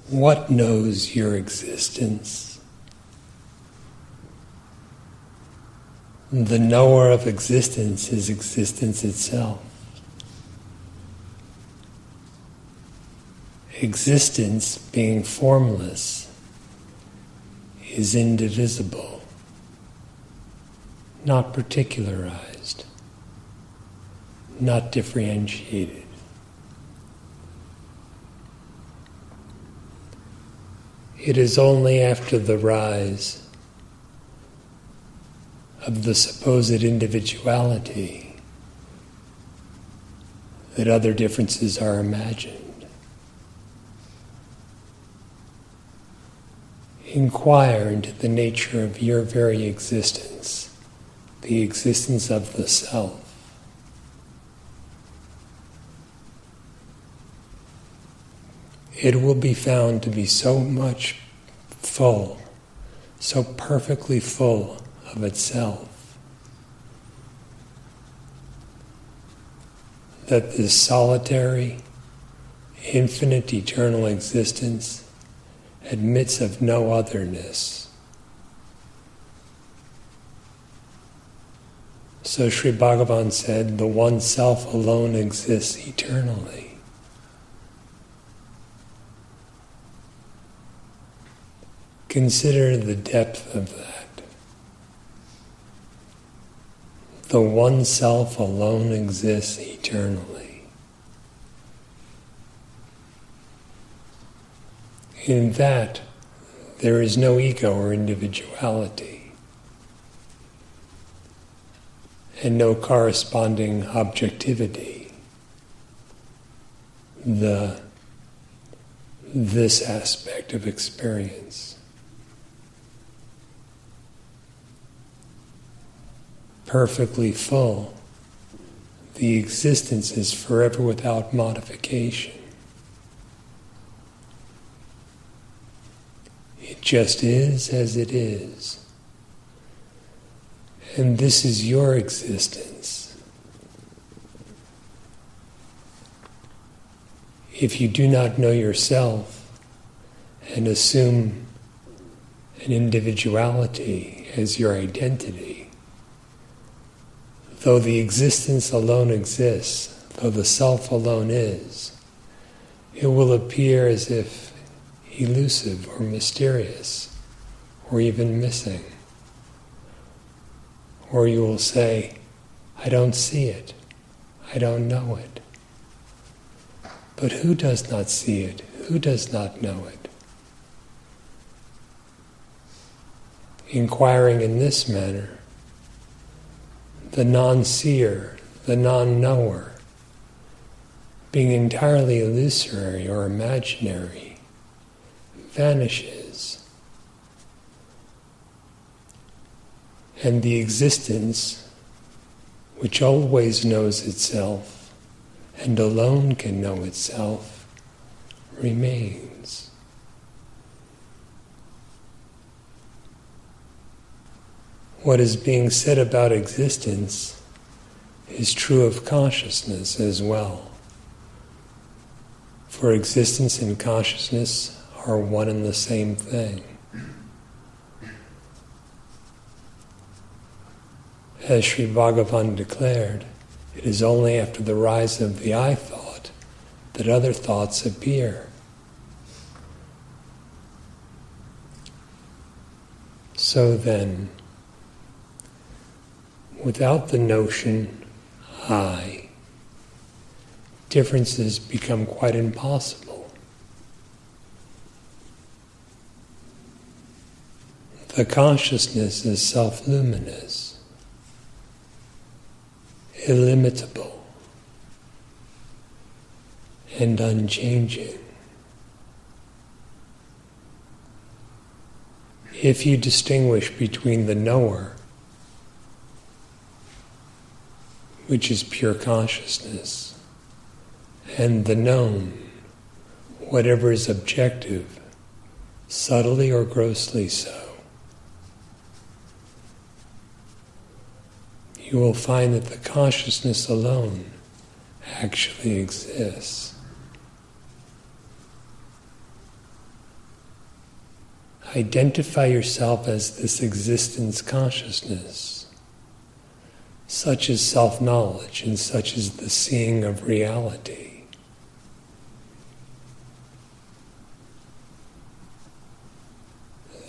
What knows your existence? The knower of existence is existence itself. Existence, being formless, is indivisible, not particularized, not differentiated. It is only after the rise of the supposed individuality that other differences are imagined. Inquire into the nature of your very existence, the existence of the self. It will be found to be so much full, so perfectly full of itself, that this solitary, infinite, eternal existence admits of no otherness. So Sri Bhagavan said, the one self alone exists eternally. Consider the depth of that. The one self alone exists eternally. In that, there is no ego or individuality, and no corresponding objectivity. This aspect of experience. Perfectly full, the existence is forever without modification. It just is as it is. And this is your existence. If you do not know yourself and assume an individuality as your identity, though the existence alone exists, though the self alone is, it will appear as if elusive or mysterious, or even missing. Or you will say, I don't see it, I don't know it. But who does not see it? Who does not know it? Inquiring in this manner, the non-seer, the non-knower, being entirely illusory or imaginary, vanishes. And the existence, which always knows itself and alone can know itself, remains. What is being said about existence is true of consciousness as well. For existence and consciousness are one and the same thing. As Sri Bhagavan declared, it is only after the rise of the I thought that other thoughts appear. So then, without the notion I, differences become quite impossible. The consciousness is self-luminous, illimitable, and unchanging. If you distinguish between the knower, which is pure consciousness, and the known, whatever is objective, subtly or grossly so, you will find that the consciousness alone actually exists. identify yourself as this existence consciousness. Such is self-knowledge, and such is the seeing of reality.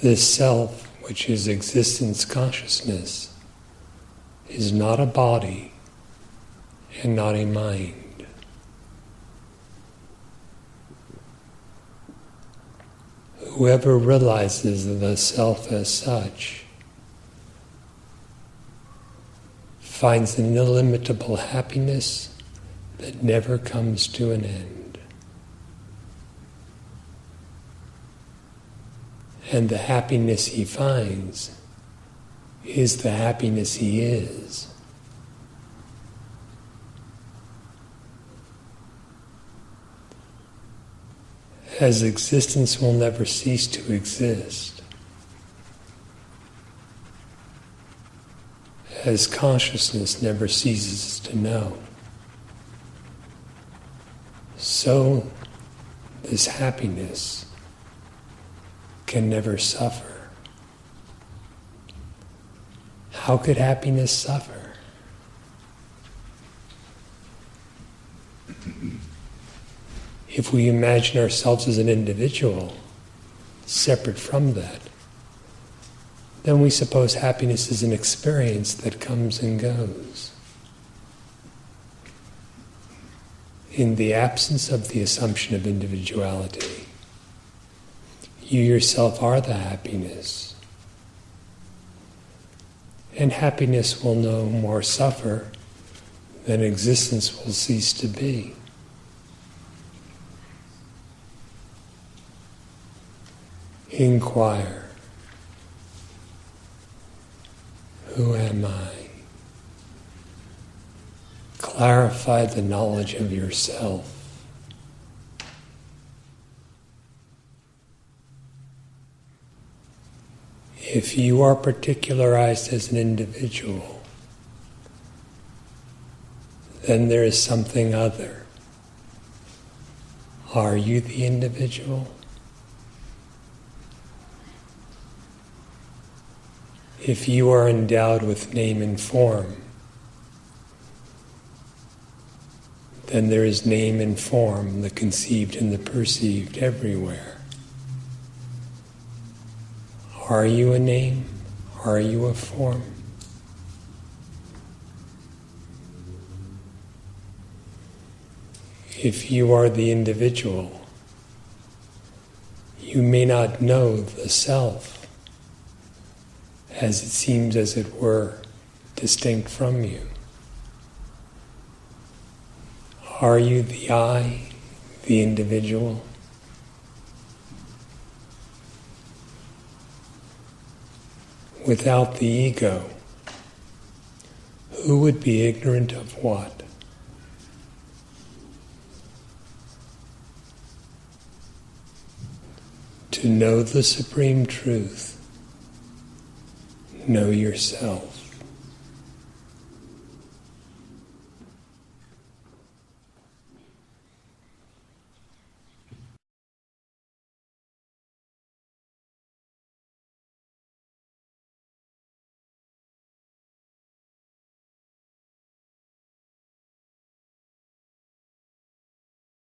This self, which is existence consciousness, is not a body and not a mind. Whoever realizes the self as such finds an illimitable happiness that never comes to an end. And the happiness he finds is the happiness he is. As existence will never cease to exist, as consciousness never ceases to know, so this happiness can never suffer. How could happiness suffer? If we imagine ourselves as an individual, separate from that, then we suppose happiness is an experience that comes and goes. In the absence of the assumption of individuality, you yourself are the happiness. And happiness will no more suffer than existence will cease to be. Inquire. Who am I? Clarify the knowledge of yourself. If you are particularized as an individual, then there is something other. Are you the individual? If you are endowed with name and form, then there is name and form, the conceived and the perceived, everywhere. Are you a name? Are you a form? If you are the individual, you may not know the self, as it seems as it were distinct from you. Are you the I, the individual? Without the ego, who would be ignorant of what? To know the supreme truth, know yourself.